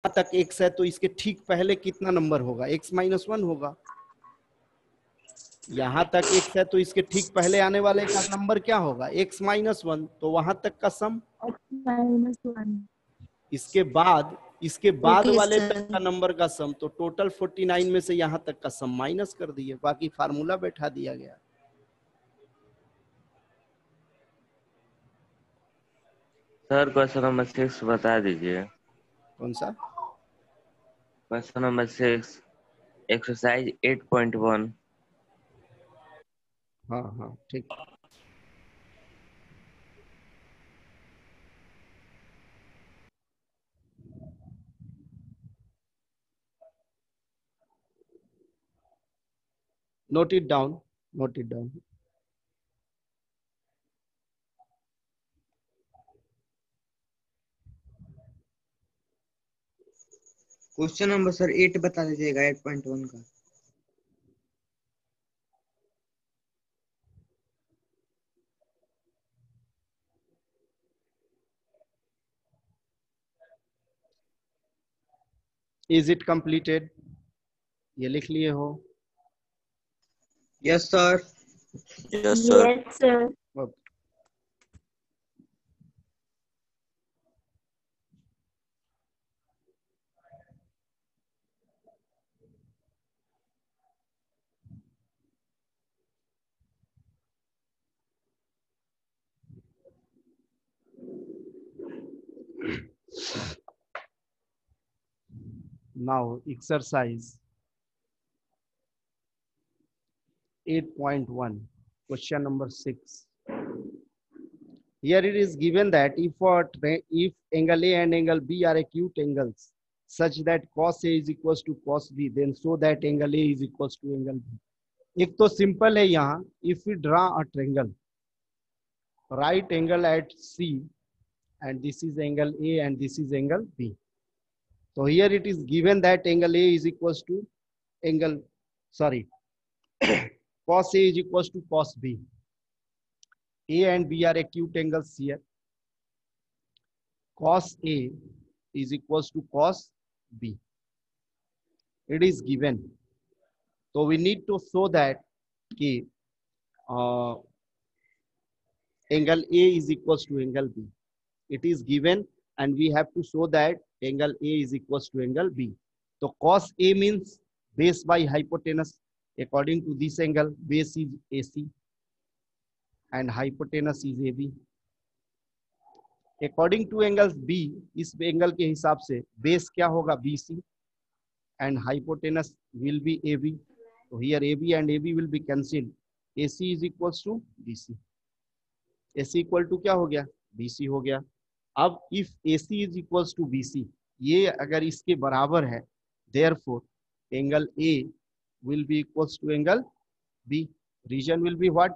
तक x है तो इसके ठीक पहले कितना नंबर होगा, x माइनस 1 होगा। यहां तक x है तो इसके ठीक पहले आने वाले का नंबर क्या होगा, x माइनस 1। तो वहां तक का सम, -1 इसके बाद ओके वाले तक का सर। नंबर का सम। तो टोटल 49 में से यहां तक का सम माइनस कर दिए, बाकी फार्मूला बैठा दिया गया। सर क्वेश्चन नंबर 6 बता दीजिए। कौन सा? Question number 6 exercise 8.1। हाँ हाँ ठीक। Note it down, note it down. Question number sir 8 बता दीजिएगा, 8.1 का। Is it completed? ये लिख लिए हो? Yes sir. Yes sir. Yes, sir. Okay. Now exercise 8.1, question number 6. Here it is given that if angle A and angle B are acute angles such that cos A is equals to cos B, then so that angle A is equals to angle B. एक तो simple है यहाँ, if we draw a triangle, right angle at C, and this is angle A and this is angle B. So here it is given that angle A is equals to angle, sorry, cos A is equals to cos B. A and B are acute angles here. Cos A is equals to cos B. It is given. So we need to show that angle A is equals to angle B. It is given and we have to show that angle A is equals to angle B. So cos A means base by hypotenuse. According to this angle, base is AC and hypotenuse is AB. According to angles B, इस angle के हिसाब से base क्या होगा, BC, and hypotenuse will be AB. So here AB and AB will be cancelled. AC is equals to BC. AC equal to क्या हो गया, BC हो गया. अब if AC is equals to BC, ये अगर इसके बराबर है, therefore angle A will be equals to angle B. Region will be what?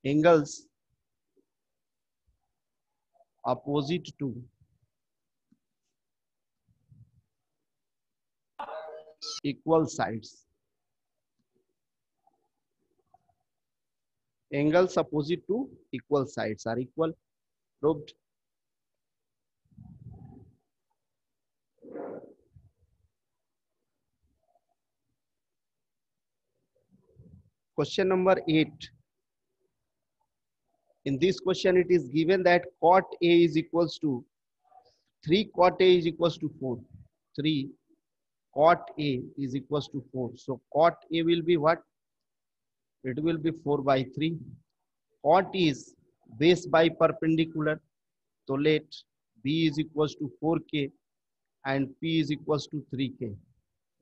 Angles opposite to equal sides. Angles opposite to equal sides are equal. Proved. Question number 8. In this question, it is given that cot A is equals to 3 cot A is equals to 4. 3 cot A is equals to 4. So cot A will be what? It will be 4 by 3. Cot is base by perpendicular. So let B is equals to 4K and P is equals to 3K.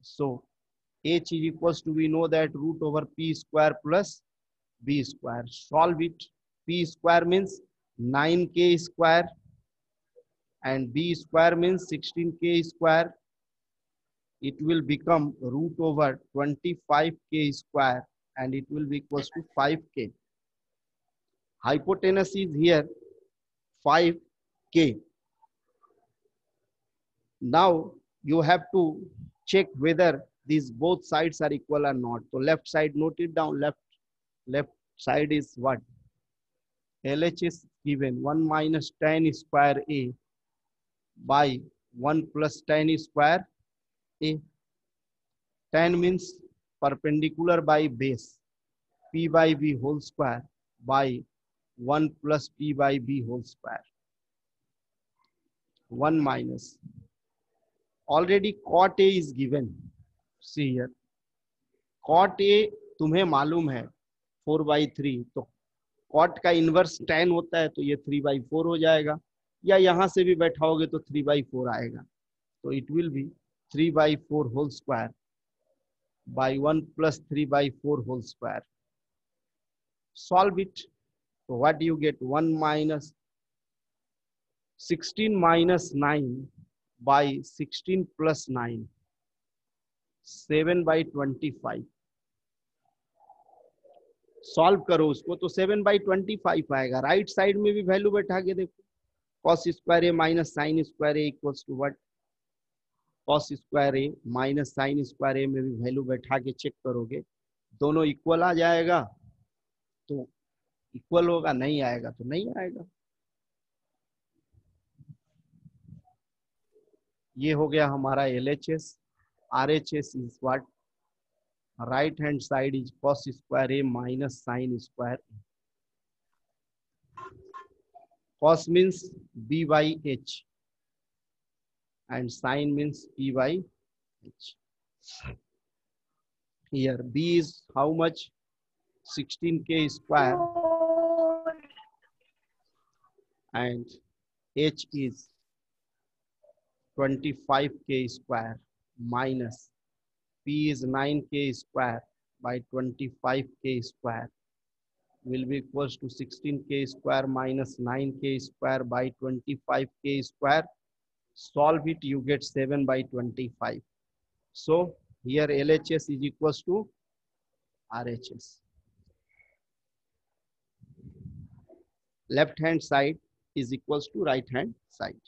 So H is equals to, we know that root over P square plus B square. Solve it. P square means 9K square and B square means 16K square. It will become root over 25K square and it will be equals to 5K. Hypotenuse is here 5K. Now you have to check whether these both sides are equal or not. So left side, note it down, left side is what? LH is given 1 minus tan square A by 1 plus tan square a. Tan means perpendicular by base, p by b whole square by 1 plus p by b whole square. 1 minus. Already cot a is given. See here. Cot a तुम्हें मालूम है 4/3, तो cot का inverse tan होता है, तो ये 3/4 हो जाएगा, या यहां से भी बैठाओगे तो 3/4 आएगा, तो it will be 3/4 whole square by 1 plus 3/4 whole square. Solve it. So what do you get? 1 minus 16 minus 9 by 16 plus 9. 7/25. Solve करो उसको तो 7/25 आएगा. राइट साइड में भी वैल्यू बैठा के देखो. cos square A minus sine square A equals to what? cos square A minus sine square A में भी वैल्यू बैठा के चेक करोगे, दोनों इक्वल आ जाएगा तो इक्वल होगा, नहीं आएगा तो नहीं आएगा. ये हो गया हमारा LHS. RHS is what? Right hand side is cos square A minus sine square A. cos means b by h and sin means p by h. Here b is how much? 16k square and h is 25k square minus p is 9k square by 25k square will be equals to 16k square minus 9k square by 25k square. Solve it, you get 7/25. So here LHS is equals to RHS. Left hand side is equals to right hand side.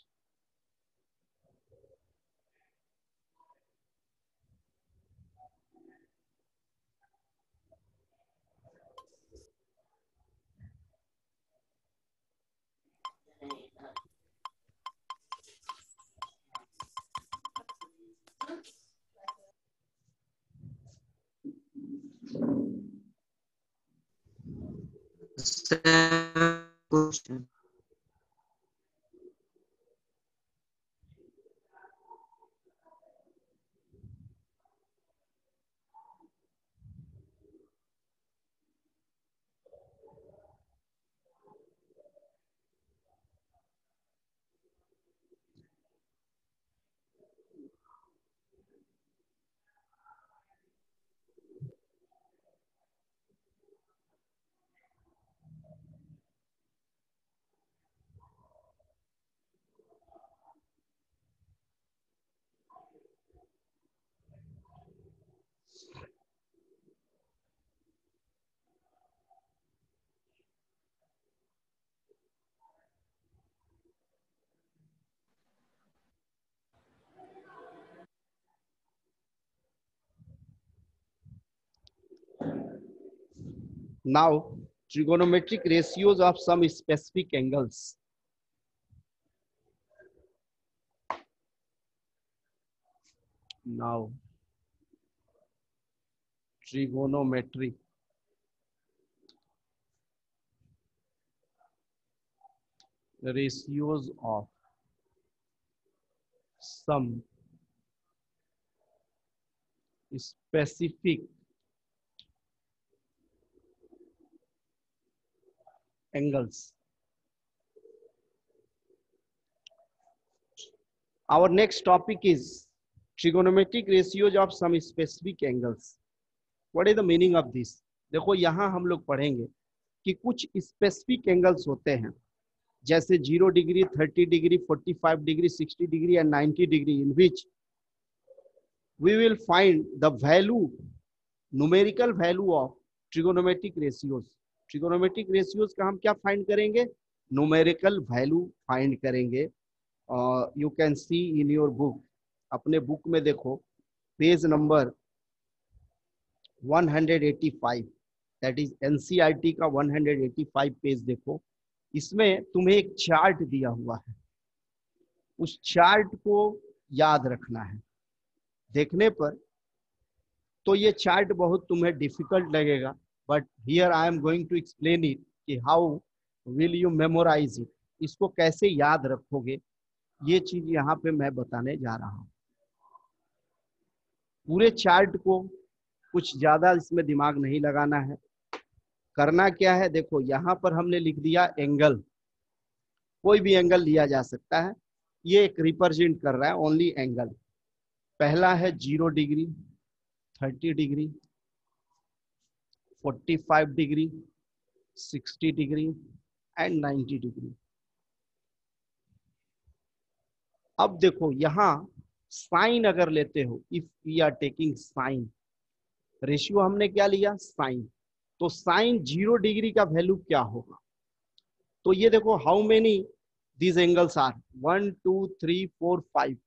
Question. Now trigonometric ratios of some specific angles. Now trigonometric ratios of some specific angles. Our next topic is trigonometric ratios of some specific angles. What is the meaning of this? देखो यहाँ हम लोग पढ़ेंगे कि कुछ specific angles होते हैं, जैसे 0 degree, 30 degree, 45 degree, 60 degree and 90 degree, in which we will find the value, numerical value of trigonometric ratios. Trigonometric ratios का हम क्या फाइंड करेंगे? न्यूमेरिकल वैल्यू फाइंड करेंगे. You can see in your book, अपने book में देखो page number 185, that is NCERT का 185 page देखो. इसमें तुम्हें एक चार्ट दिया हुआ है. उस चार्ट को याद रखना है। देखने पर तो ये चार्ट बहुत तुम्हें डिफिकल्ट लगेगा, but here I am going to explain it कि how will you memorise it, इसको कैसे याद रखोगे, ये चीज यहाँ पे मैं बताने जा रहा हूँ। पूरे चार्ट को कुछ ज्यादा इसमें दिमाग नहीं लगाना है। करना क्या है, देखो यहाँ पर हमने लिख दिया एंगल, कोई भी एंगल लिया जा सकता है, ये एक रिप्रेजेंट कर रहा है ओनली एंगल। पहला है 0 degree, 30 degree, 45 degree, 60 degree and 90 degree. अब देखो यहाँ साइन अगर लेते हो, if we are taking sine, ratio हमने क्या लिया, साइन, तो साइन 0 डिग्री का वैल्यू क्या होगा, तो ये देखो how many these angles are, 1 2 3 4 5।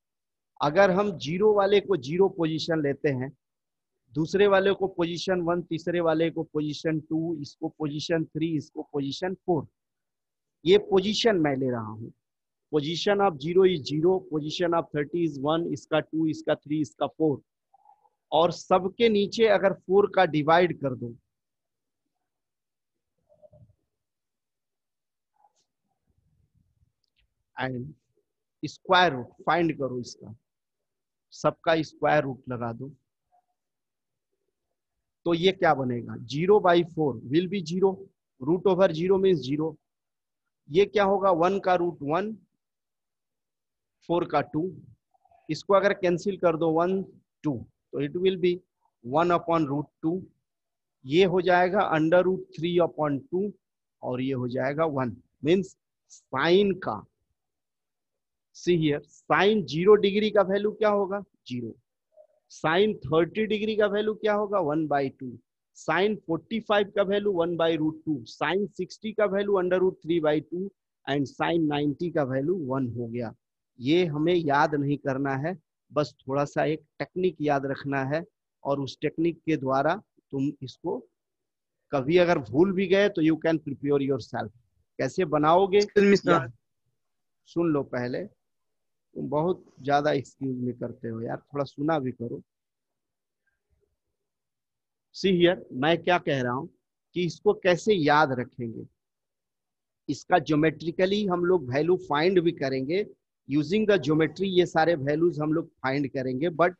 अगर हम 0 वाले को 0 पोजीशन लेते हैं, दूसरे वाले को पोजीशन 1, तीसरे वाले को पोजीशन 2, इसको पोजीशन 3, इसको पोजीशन 4, ये पोजीशन मैं ले रहा हूँ। Position of 0 is 0, position of 30 is 1, इसका 2, इसका 3, इसका 4, और सबके नीचे अगर 4 का डिवाइड कर दो, एंड स्क्वायर रूट फाइंड करो, इसका सबका स्क्वायर रूट लगा दो, तो ये क्या बनेगा, 0/4 will be 0, root over 0 means 0, ये क्या होगा 1 का रूट 1, 4 का 2, इसको अगर कैंसिल कर दो 1 2, तो इट विल बी 1/√2, ये हो जाएगा √3/2, और ये हो जाएगा 1, मीन्स साइन का, सी हियर, साइन 0 डिग्री का वैल्यू क्या होगा 0, साइन 30 डिग्री का वैल्यू क्या होगा 1/2, साइन 45 का वैल्यू 1/√2, साइन 60 का वैल्यू √3/2, एंड साइन 90 का वैल्यू 1 हो गया। ये हमें याद नहीं करना है, बस थोड़ा सा एक टेक्निक याद रखना है, और उस टेक्निक के द्वारा तुम इसको कभी अगर भूल भी गए तो यू कैन प्रिपेयर योरसेल्फ। कैसे बनाओगे यार, सुन लो पहले, तुम बहुत ज्यादा एक्सक्यूज में करते हो यार, थोड़ा सुना भी करो। सी हियर, मैं क्या कह रहा हूं कि इसको कैसे याद रखेंगे, इसका ज्योमेट्रिकली हम लोग वैल्यू फाइंड भी करेंगे, यूजिंग द ज्योमेट्री ये सारे वैल्यूज हम लोग फाइंड करेंगे, बट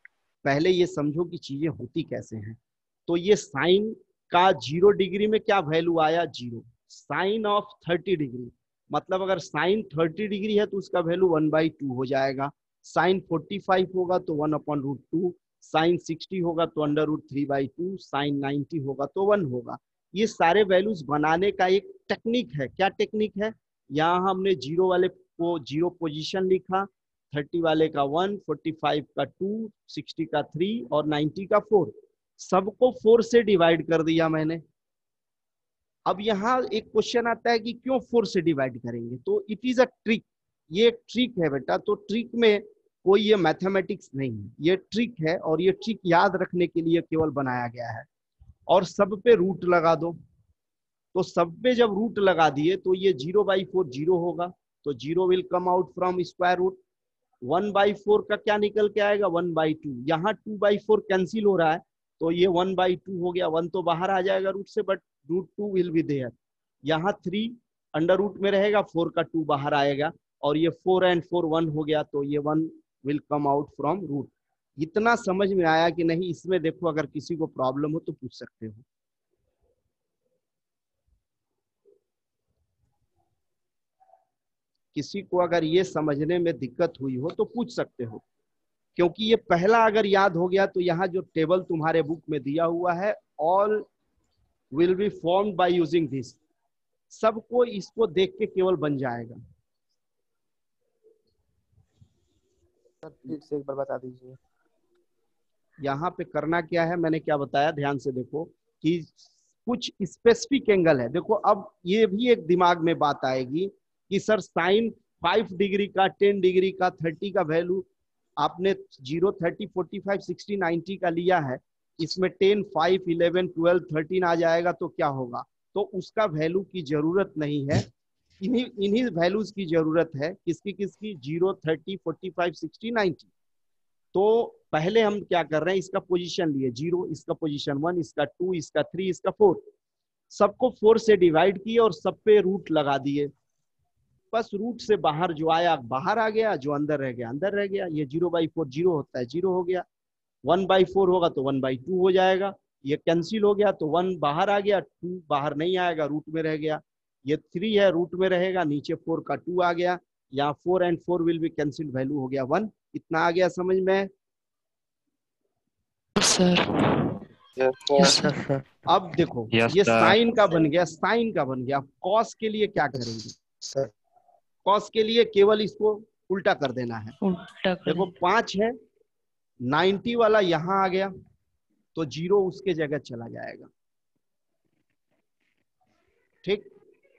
पहले ये समझो कि चीजें होती कैसे हैं। तो ये साइन का 0 डिग्री में क्या वैल्यू आया 0, साइन ऑफ 30 डिग्री, मतलब अगर साइन 30 डिग्री है तो उसका वैल्यू 1/2 हो जाएगा, साइन 45 होगा तो 1/√2, साइन 60 होगा तो √3/2, साइन 90 होगा तो 1 होगा। ये सारे वैल्यूज बनाने का एक टेक्निक है। क्या टेक्निक है, यहाँ हमने 0 वाले को 0 पोजीशन लिखा, 30 वाले का 1, 45 का 2, 60 का 3 और 90 का 4, सबको 4 से डिवाइड कर दिया मैंने। अब यहाँ एक क्वेश्चन आता है कि क्यों 4 से डिवाइड करेंगे, तो इट इज अ ट्रिक, ये एक ट्रिक है बेटा, तो ट्रिक में कोई ये मैथमेटिक्स नहीं है, ये ट्रिक है, और ये ट्रिक याद रखने के लिए केवल बनाया गया है। और सब पे रूट लगा दो, तो सब पे जब रूट लगा दिए तो ये 0/4 0 होगा, तो 0 will come out from square root, 1/4 का क्या निकल के आएगा 1/2, यहाँ 2/4 कैंसिल हो रहा है तो ये 1/2 हो गया, 1 तो बाहर आ जाएगा रूट से, बट √2 विल बी देयर, यहाँ 3 अंडर रूट में रहेगा, 4 का 2 बाहर आएगा, और ये 4 and 4 1 हो गया, तो ये 1 will come out from root. इतना समझ में आया कि नहीं, इसमें देखो अगर किसी को प्रॉब्लम हो तो पूछ सकते हो। किसी को अगर ये समझने में दिक्कत हुई हो तो पूछ सकते हो, क्योंकि ये पहला अगर याद हो गया तो यहाँ जो टेबल तुम्हारे बुक में दिया हुआ है, all will be formed by using this, सबको इसको देख के केवल बन जाएगा। सर फिर से एक बार बता दीजिए। यहाँ पे करना क्या है, मैंने क्या बताया, ध्यान से देखो कि कुछ स्पेसिफिक एंगल है। देखो अब ये भी एक दिमाग में बात आएगी कि सर साइन 5 डिग्री का, 10 डिग्री का, 30 का वैल्यू आपने 0 30 45 60 90 का लिया है, इसमें 10 5 11 12 13 आ जाएगा तो क्या होगा, तो उसका वैल्यू की जरूरत नहीं है। इन्हीं इन्हीं वैल्यूज की जरूरत है, किसकी किसकी, 0, 30, 45, 60, 90। तो पहले हम क्या कर रहे हैं, इसका पोजीशन लिए 0, इसका पोजीशन 1, इसका 2, इसका 3, इसका 4, सबको 4 से डिवाइड किए और सब पे रूट लगा दिए। बस रूट से बाहर जो आया बाहर आ गया, जो अंदर रह गया अंदर रह गया। ये 0/4 0 होता है, 0 हो गया। 1/4 होगा तो 1/2 हो जाएगा। ये कैंसिल हो गया तो 1 बाहर आ गया, 2 बाहर नहीं आएगा, रूट में रह गया। ये 3 है, रूट में रहेगा, नीचे 4 का 2 आ गया। यहाँ 4 and 4 will be cancel, value हो गया 1। इतना आ गया समझ में? सर। Yes sir. अब देखो Yes, ये sir. साइन का बन गया, साइन का बन गया। कॉस के लिए क्या करेंगे? सर कॉस के लिए केवल इसको उल्टा कर देना है। उल्टा कर देखो 5 है, 90 वाला यहाँ आ गया तो 0 उसके जगह चला जाएगा। ठीक,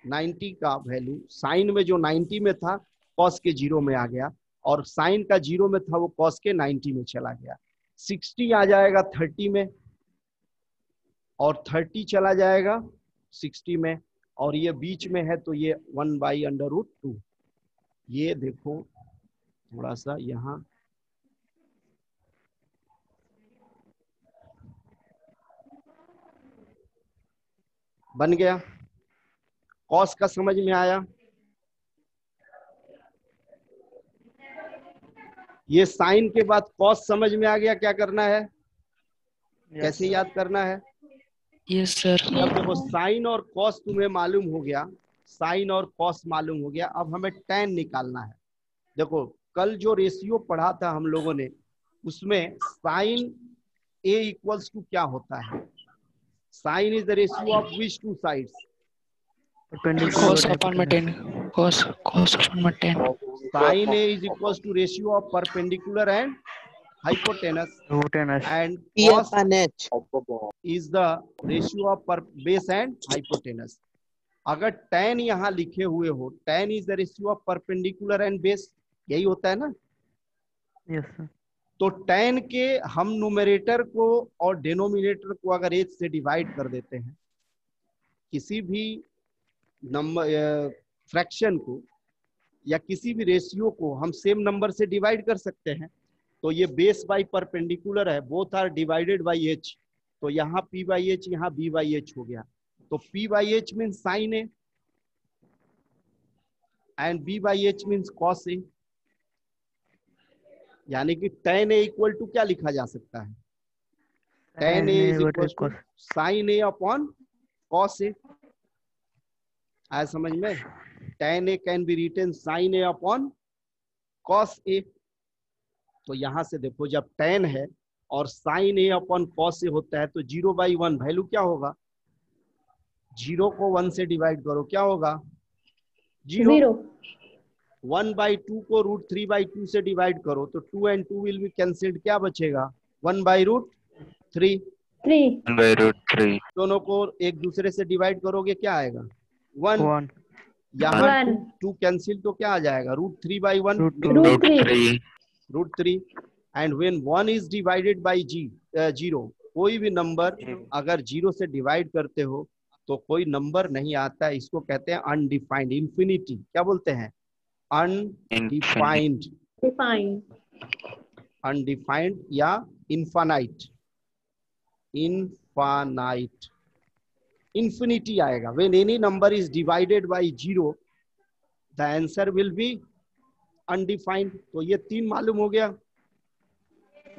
90 का वैल्यू साइन में जो 90 में था कॉस के 0 में आ गया, और साइन का 0 में था वो कॉस के 90 में चला गया। 60 आ जाएगा 30 में, और 30 चला जाएगा 60 में, और ये बीच में है तो ये 1/√2। ये देखो थोड़ा सा यहाँ बन गया। कॉस का समझ में आया? ये साइन के बाद कॉस समझ में आ गया, क्या करना है, कैसे याद करना है? Yes sir. अब देखो साइन और कॉस तुम्हें मालूम हो गया, साइन और कॉस मालूम हो गया। अब हमें tan निकालना है। देखो कल जो रेशियो पढ़ा था हम लोगों ने, उसमें साइन a इक्वल्स टू क्या होता है? Sine is the ratio of which two sides? cos upon में 10 cos upon में 10 Sin A is equals to ratio of perpendicular and hypotenuse, and P cos upon H is the ratio of base and hypotenuse. अगर tan यहाँ लिखे हुए हो, tan is the ratio of perpendicular and base, यही होता है ना? Yes sir. तो tan के हम न्यूमरेटर को और डिनोमिनेटर को अगर h से डिवाइड कर देते हैं, किसी भी नंबर फ्रैक्शन को या किसी भी रेशियो को हम सेम नंबर से डिवाइड कर सकते हैं। तो ये बेस बाय परपेंडिकुलर है, both are divided by h, तो यहाँ p/h, यहाँ b/h हो गया। तो p/h means sine A and b/h means cos A, यानी कि tan a इक्वल टू क्या लिखा जा सकता है? tan a is equal to sine A upon cos A. आया समझ में? tan a can be written sin a अपॉन cos a। तो यहां से देखो जब tan है और sin a अपॉन cos a होता है तो 0/1 वैल्यू क्या होगा? 0 को 1 से डिवाइड करो, क्या होगा? 0। 1/2 को √3/2 से डिवाइड करो तो 2 and 2 विल बी कैंसिल्ड, क्या बचेगा? 1/√3। 1/√3. दोनों को एक दूसरे से डिवाइड करोगे, क्या आएगा? 1। यहाँ 2 कैंसिल तो क्या आ जाएगा? √3/1 √3. And when 1 is divided by 0, कोई भी नंबर अगर 0 से डिवाइड करते हो तो कोई नंबर नहीं आता, इसको कहते हैं अनडिफाइंड, इंफिनिटी। क्या बोलते हैं? अनडिफाइंड, अनडिफाइंड या इनफाइनाइट, इनफाइनाइट, इंफिनिटी आएगा। When any number is divided by 0 the answer will be undefined. तो ये 3 मालूम हो गया,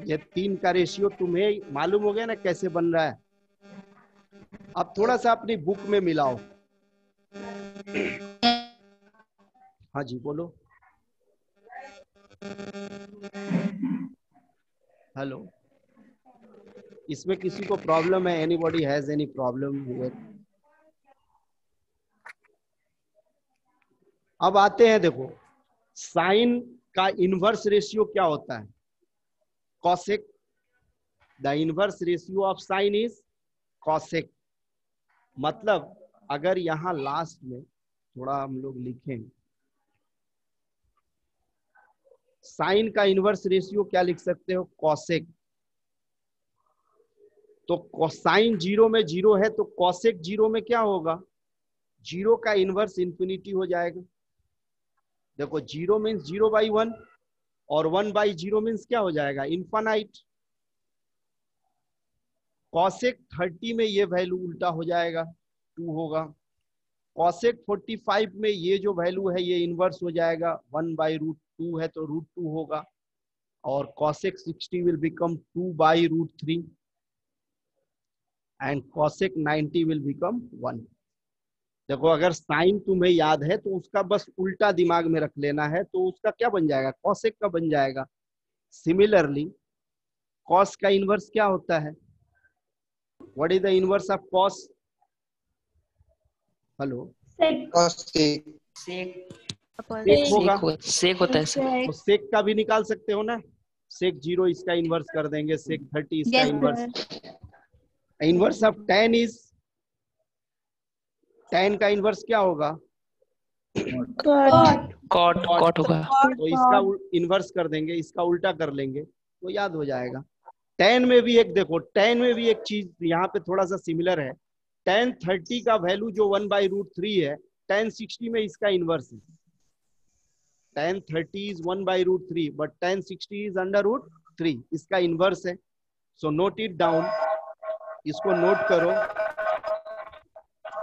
ये 3 का रेशियो तुम्हें मालूम हो गया ना कैसे बन रहा है। अब थोड़ा सा अपनी बुक में मिलाओ। हाँ जी बोलो। हेलो, इसमें किसी को प्रॉब्लम है? Anybody has any problem here? अब आते हैं, देखो साइन का इनवर्स रेशियो क्या होता है? Cosec. The inverse ratio of sine is cosec. मतलब अगर यहां लास्ट में थोड़ा हम लोग लिखें, साइन का इनवर्स रेशियो क्या लिख सकते हो? कॉसेक। तो साइन 0 में 0 है तो कॉसेक 0 में क्या होगा? जीरो का इनवर्स इंफिनिटी हो जाएगा। देखो जीरो मीन्स 0/1 और 1/0 मीन्स क्या हो जाएगा, इनफाइनाइट। कॉसेक 30 में ये वैल्यू उल्टा हो जाएगा, 2 होगा। कॉसेक 45 में ये जो वैल्यू है ये इनवर्स हो जाएगा, 1/√2 है तो √2 होगा। और cosec 60 will become 2/√3 and cosec 90 will become 1। देखो अगर साइन तुम्हें याद है तो उसका बस उल्टा दिमाग में रख लेना है, तो उसका क्या बन जाएगा, cosec का बन जाएगा। सिमिलरली cos का इनवर्स क्या होता है, what is the inverse of cos? Hello, Sec सेक होगा, सेक होता है सर। तो सेक का भी निकाल सकते हो ना, सेक 0 इसका इनवर्स कर देंगे, सेक 30 इसका inverse. Inverse of tan is, tan का इनवर्स क्या होगा, कॉट होगा। तो इसका इनवर्स कर देंगे, इसका उल्टा कर लेंगे तो याद हो जाएगा। tan में भी एक देखो, tan में भी एक चीज यहाँ पे थोड़ा सा सिमिलर है। tan 30 का वैल्यू जो 1/√3 है, tan 60 में इसका इनवर्स है। tan 30 is 1/√3 but tan 60 is √3, इसका इनवर्स है। सो नोट इट डाउन, इसको नोट करो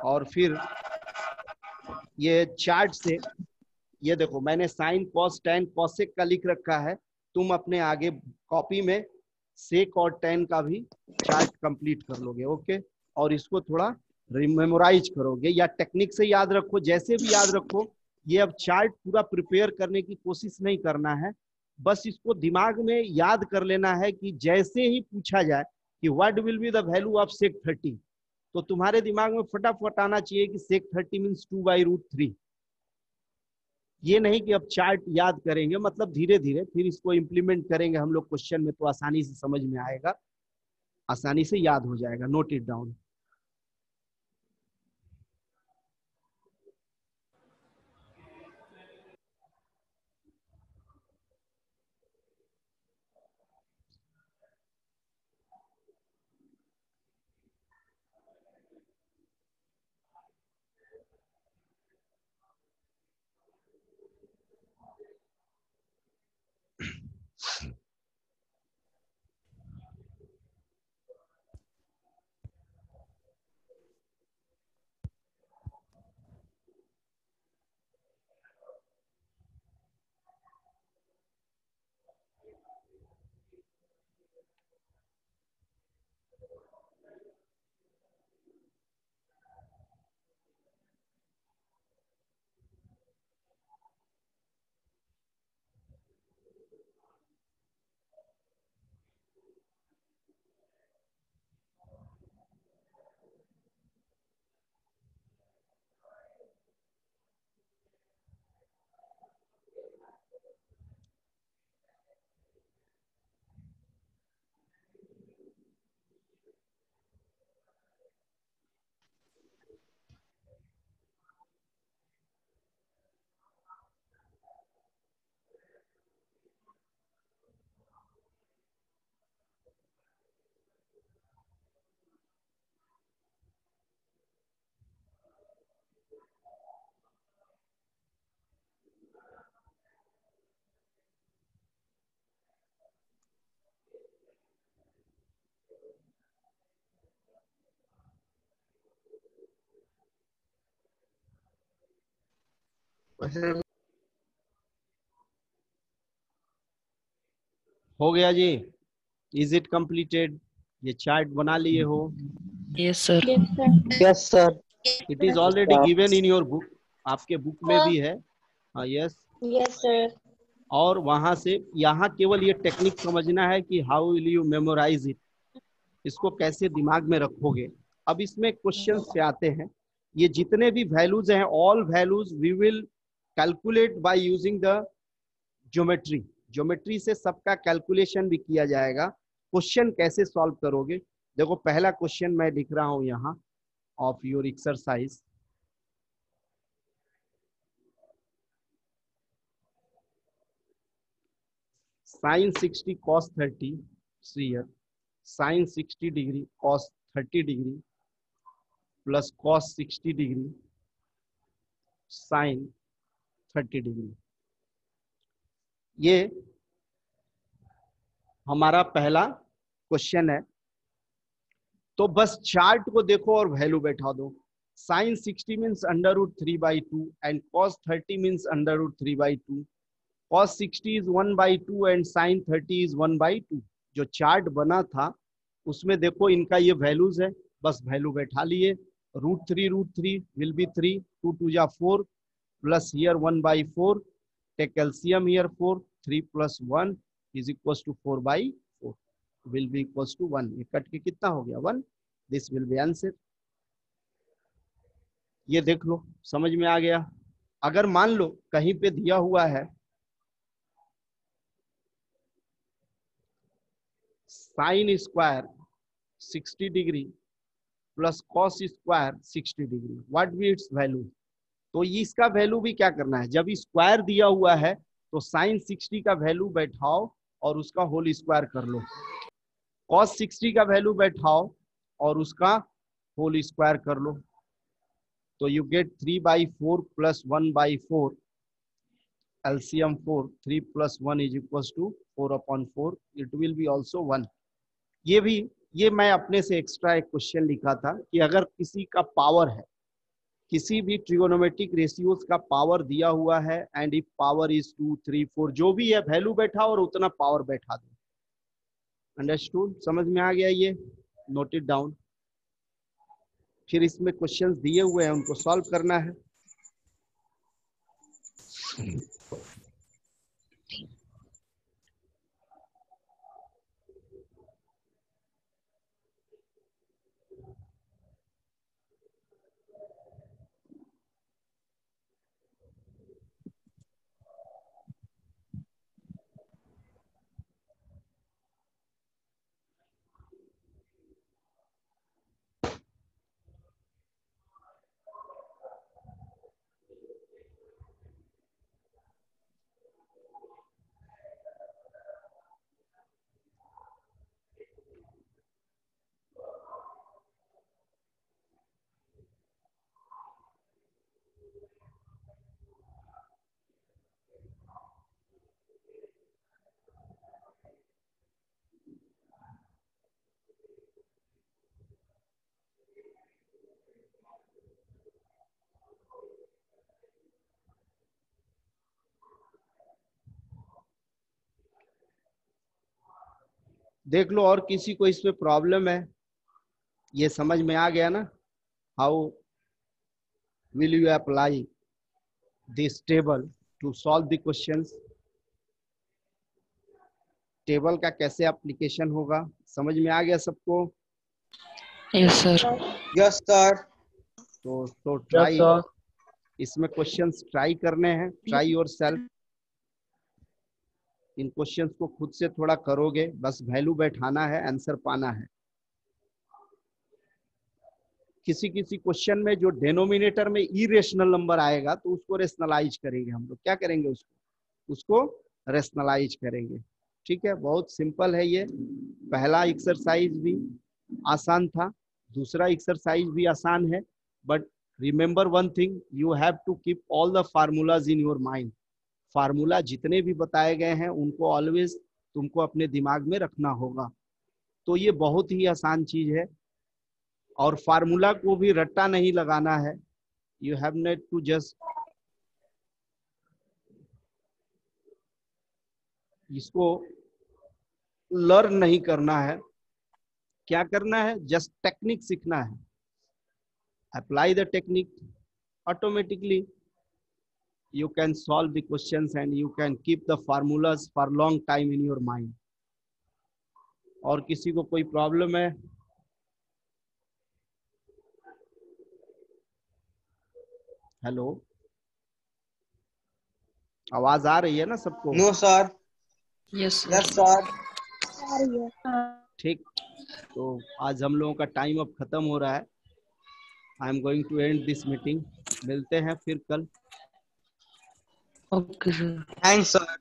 और फिर ये चार्ट से ये देखो मैंने साइन कॉस टैन कॉसेक का लिख रखा है, तुम अपने आगे कॉपी में सेक और टैन का भी चार्ट कंप्लीट कर लोगे। ओके, और इसको थोड़ा मेमोराइज करोगे या टेक्निक से याद रखो, जैसे भी याद रखो। ये अब चार्ट पूरा प्रिपेयर करने की कोशिश नहीं करना है, बस इसको दिमाग में याद कर लेना है कि जैसे ही पूछा जाए कि what will be the value of sec 30, तो तुम्हारे दिमाग में फटाफट आना चाहिए कि सेक 30 मीन्स 2/√3। ये नहीं कि अब चार्ट याद करेंगे, मतलब धीरे धीरे फिर इसको इम्प्लीमेंट करेंगे हम लोग क्वेश्चन में, तो आसानी से समझ में आएगा, आसानी से याद हो जाएगा। Note it down. हो गया जी, इज इट कंप्लीटेड? ये चार्ट बना लिए हो? Yes sir. Yes, sir. It is already given in your book, आपके बुक में भी है। हाँ यस, यस सर। और वहां से यहाँ केवल ये टेक्निक समझना है कि how will you memorise it, इसको कैसे दिमाग में रखोगे। अब इसमें क्वेश्चन से आते हैं, ये जितने भी वैल्यूज हैं, all values we will calculate by using the geometry. Geometry से सबका कैलकुलेशन भी किया जाएगा। क्वेश्चन कैसे सॉल्व करोगे, देखो पहला क्वेश्चन मैं लिख रहा हूं यहाँ of your exercise. sin 60 cos 30 here, sin 60 degree cos 30 degree plus cos 60 degree sine 30 degree. ये हमारा पहला क्वेश्चन है। तो बस चार्ट को देखो और वैल्यू बैठा दो। Sine 60 means √3/2 and cos 30 means √3/2। cos 60 is 1/2 and sin 30 is 1/2। जो चार्ट बना था उसमें देखो इनका ये वैल्यूज है, बस वैल्यू बैठा लिए। √3 विल बी 3, 2 2 जा 4 plus here 1/4, take LCM here 4, 3 + 1 is equals to 4/4 will be equals to 1। ये कट के कितना हो गया 1। This will be answer. ये देख लो, समझ में आ गया। अगर मान लो कहीं पे दिया हुआ है sine square 60 degree plus cos square 60 degree, what be its value. तो इसका वैल्यू भी क्या करना है, जब स्क्वायर दिया हुआ है तो साइन 60 का वैल्यू बैठाओ और उसका होल स्क्वायर कर लो। कॉस 60 का वैल्यू बैठाओ और उसका होल स्क्वायर कर लो। तो you get 3/4 plus 1/4, LCM 4, 3 + 1 is equals to 4/4, it will be also 1। ये मैं अपने से एक्स्ट्रा एक क्वेश्चन लिखा था कि अगर किसी का पावर है, किसी भी ट्रिगोनोमेट्रिक रेशियोज का पावर दिया हुआ है एंड इफ पावर इज 2 3 4 जो भी है वैल्यू बैठा और उतना पावर बैठा दो। अंडरस्टूड, समझ में आ गया। ये नोट इट डाउन। फिर इसमें क्वेश्चंस दिए हुए हैं उनको सॉल्व करना है। देख लो और किसी को इसमें प्रॉब्लम है, ये समझ में आ गया ना। How will you apply this table to solve the questions. Table का कैसे एप्लीकेशन होगा, समझ में आ गया सबको। Yes, sir. Yes sir. तो ट्राई, इसमें क्वेश्चंस ट्राई करने हैं, ट्राई योरसेल्फ। इन क्वेश्चंस को खुद से थोड़ा करोगे, बस वैल्यू बैठाना है, आंसर पाना है। किसी किसी क्वेश्चन में जो डिनोमिनेटर में इरेशनल नंबर आएगा तो उसको रेशनलाइज करेंगे हम लोग। क्या करेंगे, उसको रेशनलाइज करेंगे। ठीक है, बहुत सिंपल है ये। पहला एक्सरसाइज भी आसान था, दूसरा एक्सरसाइज भी आसान है, but remember one thing, you have to keep all the formulas in your mind. Formula जितने भी बताए गए हैं उनको ऑलवेज तुमको अपने दिमाग में रखना होगा। तो ये बहुत ही आसान चीज है और फार्मूला को भी रट्टा नहीं लगाना है। You have not to just इसको लर्न नहीं करना है, क्या करना है, जस्ट टेक्निक सीखना है। Apply the technique, automatically you can solve the questions and you can keep the formulas for long time in your mind. और किसी को कोई प्रॉब्लम है? हेलो, आवाज आ रही है ना सबको? No sir. Yes, sir. Yes sir. ठीक, तो आज हम लोगों का टाइम अब खत्म हो रहा है। I am going to end this meeting. मिलते हैं फिर कल। Okay, sir. Thanks sir.